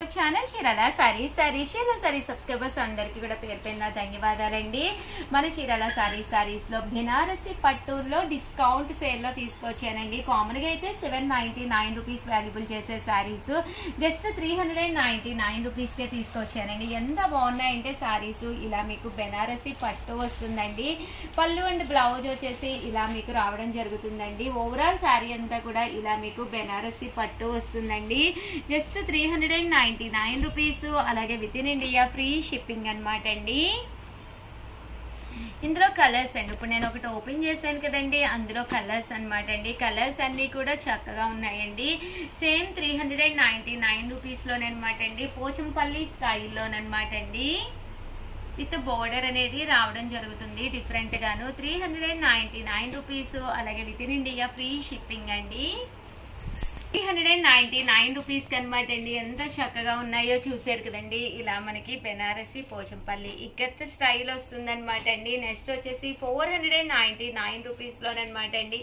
Our channel Chirala sorry subscribers అందరికీ కూడా పేరు పేరున ధన్యవాదాలండి. మన చీరాల సారీస్ లో బెనారసి పట్టూర్లో డిస్కౌంట్ సేల్ లో తీసుకొచ్చానండి. కామన్ గా అయితే 799 రూపీస్ వాల్యుబుల్ చేసే సారీస్ జస్ట్ 399 రూపీస్ కే తీసుకొచ్చానండి. ఎంత బాగున్నాయంటే సారీస్ ఇలా మీకు బెనారసి పట్టు వస్తుందండి. పళ్ళు అండ్ బ్లౌజ్ వచ్చేసి ఇలా మీకు రావడం జరుగుతుందండి. ఓవరాల్ సారీ అంతా కూడా ఇలా మీకు బెనారసి పట్టు వస్తుందండి. Just 399 rupees. అలాగే within India free shipping అనమాట అండి. ఇందులో కలర్స్ అండి, ఇప్పుడు నేను ఒకటి ఓపెన్ చేశాను కదండి, అందులో కలర్స్ అనమాట అండి. కలర్స్ అన్ని కూడా చక్కగా ఉన్నాయండి. సేమ్ 399 రూపీస్ లోనమాట అండి. పోచంపల్లి స్టైల్లోనమాట అండి. విత్ బోర్డర్ అనేది రావడం జరుగుతుంది డిఫరెంట్ గాను. 399 రూపీస్. అలాగే within India free shipping అండి. 399 రూపీస్ అనమాట అండి. ఎంత చక్కగా ఉన్నాయో చూసారు కదండి. ఇలా మనకి బెనారసి పోచంపల్లి ఇక్కత్ స్టైల్ వస్తుంది అనమాట అండి. నెక్స్ట్ వచ్చేసి 499 రూపీస్ లోనమాట అండి.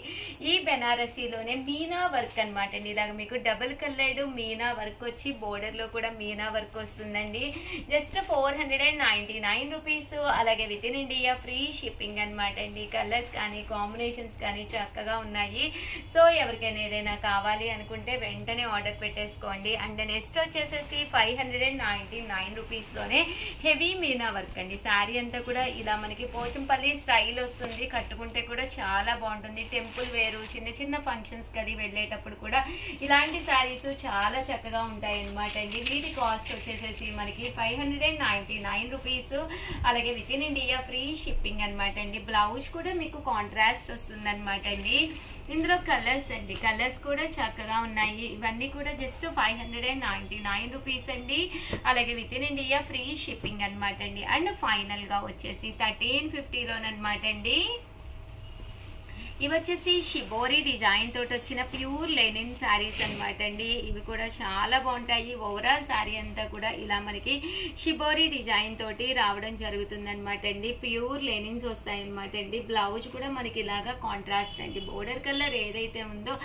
ఈ బెనారసీలోనే మీనా వర్క్ అనమాట అండి. ఇలాగ మీకు డబుల్ కలర్డ్ మీనా వర్క్ వచ్చి బోర్డర్ లో కూడా మీనా వర్క్ వస్తుందండి. Just 499 rupees. అలాగే within India free shipping అనమాట అండి. కలర్స్ కానీ కాంబినేషన్స్ కానీ చక్కగా ఉన్నాయి. సో ఎవరికైనా ఏదైనా కావాలి అనుకుంటే వెంటనే ఆర్డర్ పెట్టేసుకోండి. అండ్ నెక్స్ట్ వచ్చేసేసి 599 రూపీస్ లోనే హెవీ మీనా వర్క్ అండి. శారీ అంతా కూడా ఇలా మనకి పోచంపల్లి స్టైల్ వస్తుంది. కట్టుకుంటే కూడా చాలా బాగుంటుంది. టెంపుల్ వేరు, చిన్న చిన్న ఫంక్షన్స్ కది వెళ్ళేటప్పుడు కూడా ఇలాంటి శారీస్ చాలా చక్కగా ఉంటాయి అనమాట అండి. వీటి కాస్ట్ వచ్చేసేసి మనకి 599 రూపీస్. అలాగే within India free shipping అనమాట అండి. బ్లౌజ్ కూడా మీకు కాంట్రాస్ట్ వస్తుంది అనమాట అండి. ఇందులో కలర్స్ అండి, కలర్స్ కూడా చక్కగా ఉన్నాయి. ఇవన్నీ కూడా జస్ట్ 599 రూపీస్ అండి. అలాగే within India free shipping అనమాట అండి. అండ్ ఫైనల్ గా వచ్చేసి 1350 లోనమాట అండి. ఇవి వచ్చేసి షిబోరి డిజైన్ తోటి వచ్చిన ప్యూర్ లెనిన్ శారీస్ అనమాట అండి. ఇవి కూడా చాలా బాగుంటాయి. ఓవరాల్ శారీ అంతా కూడా ఇలా మనకి షిబోరి డిజైన్ తోటి రావడం జరుగుతుంది అనమాట అండి. ప్యూర్ లెనిన్స్ వస్తాయి అనమాట అండి. బ్లౌజ్ కూడా మనకి ఇలాగా కాంట్రాస్ట్ అండి. బోర్డర్ కలర్ ఏదైతే ఉందో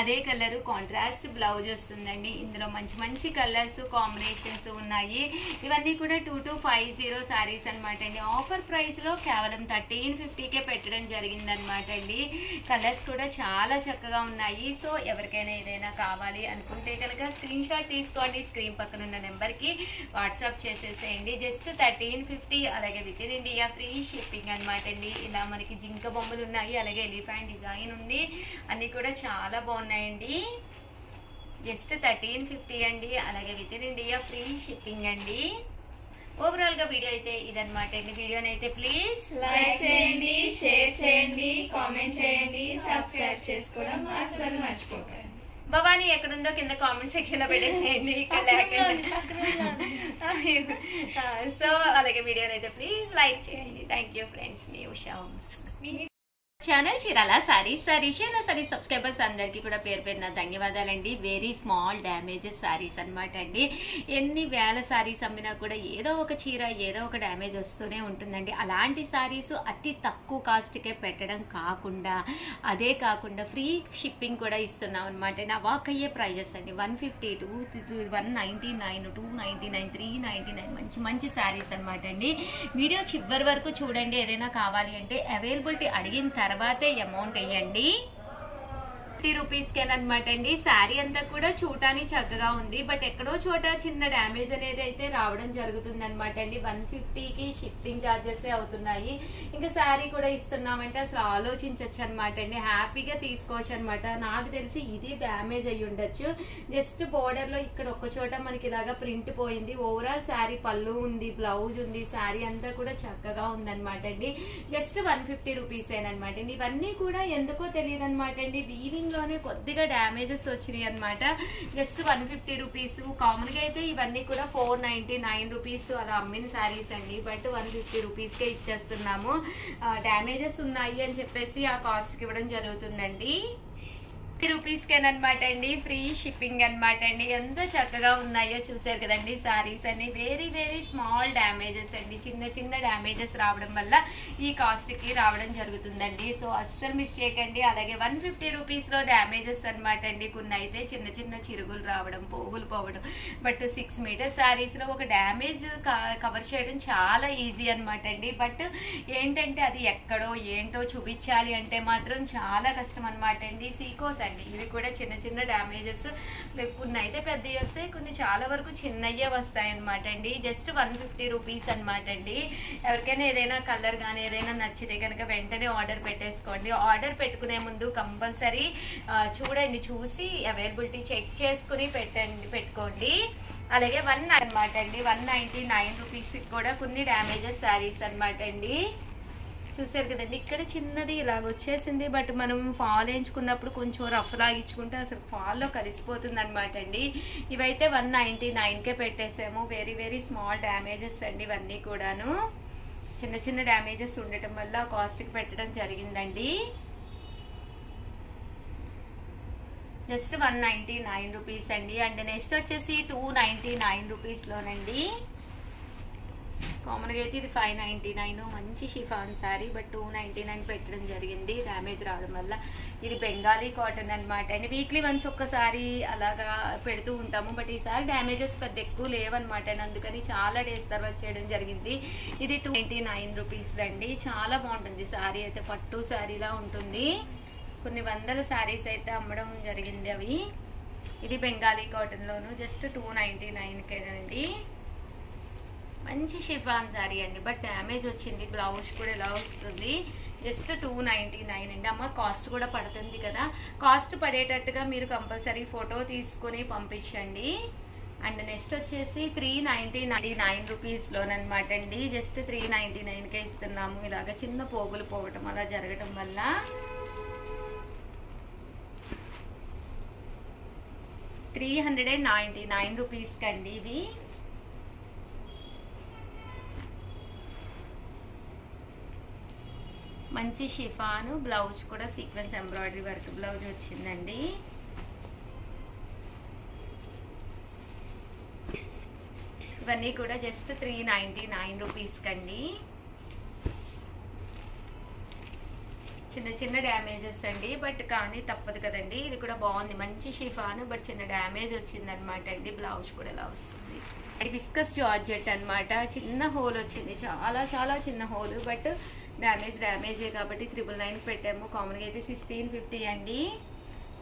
అదే కలర్ కాంట్రాస్ట్ బ్లౌజ్ వస్తుందండి. ఇందులో మంచి మంచి కలర్స్ కాంబినేషన్స్ ఉన్నాయి. ఇవన్నీ కూడా 2250 శారీస్ అనమాట అండి. ఆఫర్ ప్రైస్ లో కేవలం 1350కే పెట్టడం జరిగింది అనమాట అండి. కలర్స్ కూడా చాలా చక్కగా ఉన్నాయి. సో ఎవరికైనా ఏదైనా కావాలి అనుకుంటే కనుక స్క్రీన్ షాట్ తీసుకోండి. స్క్రీన్ పక్కన ఉన్న నెంబర్ కి వాట్సాప్ చేసేసేయండి. జస్ట్ 1350. అలాగే within India free shipping అనమాట అండి. ఇలా మనకి జింక బొమ్మలు ఉన్నాయి. అలాగే ఎలిఫెంట్ డిజైన్ ఉంది. అన్ని కూడా చాలా బాగున్నాయండి. జస్ట్ 1350 అండి. అలాగే within India free shipping అండి. ఓవరాల్ గా వీడియో అయితే ఇదన్నమాట అండి. వీడియోని అయితే ప్లీజ్ లైక్ చేయండి, షేర్ చేయండి, కామెంట్ చేయండి, సబ్స్క్రైబ్ చేసుకోవడం అస్సలు మర్చిపోకండి. భవానీ ఎక్కడుందో కింద కామెంట్ సెక్షన్ లో పెట్టేసేయండి. ఇక్కడ లేకండి. సో అలాగే వీడియోని అయితే ప్లీజ్ లైక్ చేయండి. Thank you friends. Me Usha channel Chirala sorry subscribers అందరికీ కూడా పేరు పేరున ధన్యవాదాలండి. వెరీ స్మాల్ డ్యామేజెస్ సారీస్ అనమాట అండి. ఎన్ని వేల సారీస్ అమ్మినా కూడా ఏదో ఒక చీర ఏదో ఒక డ్యామేజ్ వస్తూనే ఉంటుందండి. అలాంటి సారీస్ అతి తక్కువ కాస్ట్కే పెట్టడం కాకుండా అదే కాకుండా ఫ్రీ షిప్పింగ్ కూడా ఇస్తున్నాం అనమాట అండి. అవాక్ అయ్యే ప్రైజెస్ అండి. 150 to 199, 299, 399 మంచి మంచి సారీస్ అనమాట అండి. వీడియో చివరి వరకు చూడండి. ఏదైనా కావాలి అంటే అవైలబిలిటీ అడిగిన తర్వాతే అమౌంట్ వేయండి. 50 రూపీస్కేనమాట అండి. శారీ అంతా కూడా చూడటానికి చక్కగా ఉంది. బట్ ఎక్కడో చోట చిన్న డ్యామేజ్ అనేది అయితే రావడం జరుగుతుంది అనమాట అండి. 150కి షిప్పింగ్ ఛార్జెస్ అవుతున్నాయి. ఇంకా శారీ కూడా ఇస్తున్నామంటే అసలు ఆలోచించవచ్చు అనమాట అండి. హ్యాపీగా తీసుకోవచ్చు అనమాట. నాకు తెలిసి ఇది డ్యామేజ్ అయ్యి ఉండొచ్చు. జస్ట్ బోర్డర్ లో ఇక్కడ ఒక చోట మనకి ఇలాగా ప్రింట్ పోయింది. ఓవరాల్ శారీ పళ్ళు ఉంది, బ్లౌజ్ ఉంది. శారీ అంతా కూడా చక్కగా ఉందన్నమాట అండి. జస్ట్ 150 రూపీసేనమాట అండి. ఇవన్నీ కూడా ఎందుకో తెలియదు అనమాట అండి. వీవింగ్ లోనే కొద్దిగా డ్యామేజెస్ వచ్చినాయి అనమాట. Just 150 rupees. కామన్ గా అయితే ఇవన్నీ కూడా 499 రూపీస్ అలా అమ్మిన శారీస్ అండి. బట్ 150 రూపీస్కే ఇచ్చేస్తున్నాము. డ్యామేజెస్ ఉన్నాయి అని చెప్పేసి ఆ కాస్ట్ కి ఇవ్వడం జరుగుతుందండి. రూపీస్కేనమాట అండి, ఫ్రీ షిప్పింగ్ అనమాట అండి. ఎంత చక్కగా ఉన్నాయో చూసారు కదండి శారీస్ అన్ని. వెరీ వెరీ స్మాల్ డ్యామేజెస్ అండి, చిన్న చిన్న డ్యామేజెస్ రావడం వల్ల ఈ కాస్ట్ కి రావడం జరుగుతుందండి. సో అస్సలు మిస్ చేయకండి. అలాగే 150 రూపీస్ లో డ్యామేజెస్ అనమాట అండి. కొన్ని అయితే చిన్న చిన్న చిరుగులు రావడం, పోగులు పోవడం. బట్ 6 మీటర్ శారీస్ లో ఒక డ్యామేజ్ కవర్ చేయడం చాలా ఈజీ అనమాట అండి. బట్ ఏంటంటే అది ఎక్కడో ఏంటో చూపించాలి అంటే మాత్రం చాలా కష్టం అనమాట అండి. సీకోస్ అండి, ఇవి కూడా చిన్న చిన్న డ్యామేజెస్. కొన్ని అయితే పెద్దవి వస్తాయి, కొన్ని చాలా వరకు చిన్నయ్యే వస్తాయి అనమాట అండి. జస్ట్ 150 రూపీస్ అనమాట అండి. ఎవరికైనా ఏదైనా కలర్ కానీ ఏదైనా నచ్చితే కనుక వెంటనే ఆర్డర్ పెట్టేసుకోండి. ఆర్డర్ పెట్టుకునే ముందు కంపల్సరీ చూడండి, చూసి అవైలబిలిటీ చెక్ చేసుకుని పెట్టుకోండి. అలాగే 1 అనమాట అండి, 199 రూపీస్ కూడా కొన్ని డ్యామేజెస్ శారీస్ అనమాట అండి. చూసారు కదండి, ఇక్కడ చిన్నది ఇలాగ వచ్చేసింది. బట్ మనం ఫాల్ వేయించుకున్నప్పుడు కొంచెం రఫ్ లాగించుకుంటే అసలు ఫాల్లో కలిసిపోతుంది అనమాట అండి. ఇవైతే 199కే పెట్టేసాము. వెరీ వెరీ స్మాల్ డ్యామేజెస్ అండి. ఇవన్నీ కూడాను చిన్న చిన్న డ్యామేజెస్ ఉండటం వల్ల కాస్ట్కి పెట్టడం జరిగిందండి. జస్ట్ 199 రూపీస్ అండి. అండ్ నెక్స్ట్ వచ్చేసి 299 రూపీస్లోనండి. కామన్గా అయితే ఇది 599, మంచి షిఫాన్ శారీ. బట్ 299 పెట్టడం జరిగింది డ్యామేజ్ రావడం వల్ల. ఇది బెంగాలీ కాటన్ అనమాట అండి. వీక్లీ వన్స్ ఒక్కసారి అలాగా పెడుతూ ఉంటాము. బట్ ఈసారి డ్యామేజెస్ పెద్ద ఎక్కువ లేవన్నమాట అండి, అందుకని చాలా డేస్ తర్వాత చేయడం జరిగింది. ఇది 299 రూపీస్ అండి. చాలా బాగుంటుంది శారీ అయితే, పట్టు శారీలా ఉంటుంది. కొన్ని వందల శారీస్ అయితే అమ్మడం జరిగింది అవి. ఇది బెంగాలీ కాటన్లోను జస్ట్ 299కేనండి. మంచి షిఫాన్ శారీ అండి. బట్ డ్యామేజ్ వచ్చింది. బ్లౌజ్ కూడా ఎలా వస్తుంది, జస్ట్ 299 అండి. అమ్మ కాస్ట్ కూడా పడుతుంది కదా, కాస్ట్ పడేటట్టుగా మీరు కంపల్సరీ ఫోటో తీసుకొని పంపించండి. అండ్ నెక్స్ట్ వచ్చేసి 399 రూపీస్లోనమాట అండి. జస్ట్ 399కే ఇస్తున్నాము. ఇలాగ చిన్న పోగులు పోవటం అలా జరగటం వల్ల 399 రూపీస్కి అండి ఇవి. మంచి షిఫాను, బ్లౌజ్ కూడా సీక్వెన్స్ ఎంబ్రాయిడరీ వర్క్ బ్లౌజ్ వచ్చిందండి. ఇవన్నీ కూడా జస్ట్ 399 రూపీస్కి అండి. చిన్న చిన్న డ్యామేజెస్ అండి, బట్ కానీ తప్పదు కదండి. ఇది కూడా బాగుంది, మంచి షిఫాను, బట్ చిన్న డ్యామేజ్ వచ్చిందనమాట అండి. బ్లౌజ్ కూడా ఎలా వస్తుంది, విస్కస్ జార్జెట్ అనమాట. చిన్న హోల్ వచ్చింది, చాలా చాలా చిన్న హోల్. బట్ డ్యామేజే కాబట్టి 999 పెట్టాము. కామన్గా అయితే 1650 అండి.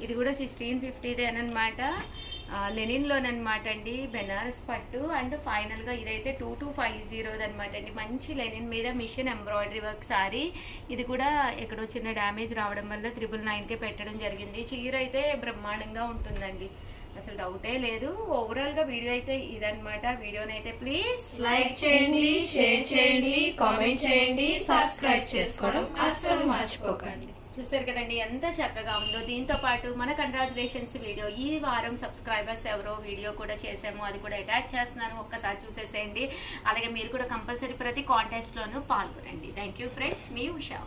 ఇది కూడా 1650దే అనమాట. లెనిన్లోనమాట అండి, బెనారస్ పట్టు. అండ్ ఫైనల్గా ఇదైతే 2250 అనమాట అండి. మంచి లెనిన్ మీద మిషన్ ఎంబ్రాయిడరీ వర్క్ సారీ. ఇది కూడా ఎక్కడో చిన్న డ్యామేజ్ రావడం వల్ల 999కే పెట్టడం జరిగింది. చీర అయితే బ్రహ్మాండంగా ఉంటుందండి, అసలు డౌటే లేదు. ఓవరాల్ గా వీడియో అయితే ఇదన్నమాట. వీడియోనైతే ప్లీజ్ లైక్ చేయండి, షేర్ చేయండి, కామెంట్ చేయండి, సబ్స్క్రైబ్ చేసుకోవడం అస్సలు మర్చిపోకండి. చూసారు కదండి ఎంత చక్కగా ఉందో. దీంతో పాటు మన కంగ్రాచులేషన్స్ వీడియో ఈ వారం సబ్స్క్రైబర్స్ ఎవరో వీడియో కూడా చేసాము, అది కూడా అటాచ్ చేస్తున్నాను, ఒక్కసారి చూసేసేయండి. అలాగే మీరు కూడా కంపల్సరీ ప్రతి కాంటెస్ట్ లోనూ పాల్గొనండి. Thank you friends, me Usha.